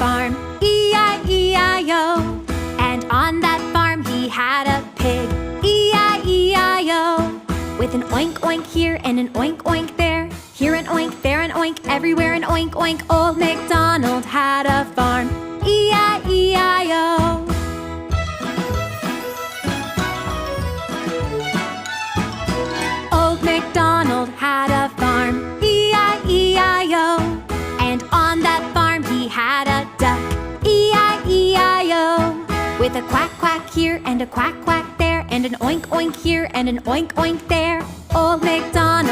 farm, E-I-E-I-O. And on that farm he had a pig, E-I-E-I-O. With an oink oink here and an oink oink there, here an oink, there an oink, everywhere an oink oink. Old MacDonald had a farm, E-I-E-I-O. Old MacDonald had a farm, E-I-E-I-O. And on that farm he had a duck, E-I-E-I-O. With a quack quack here and a quack quack there, and an oink oink here and an oink oink there. Old MacDonald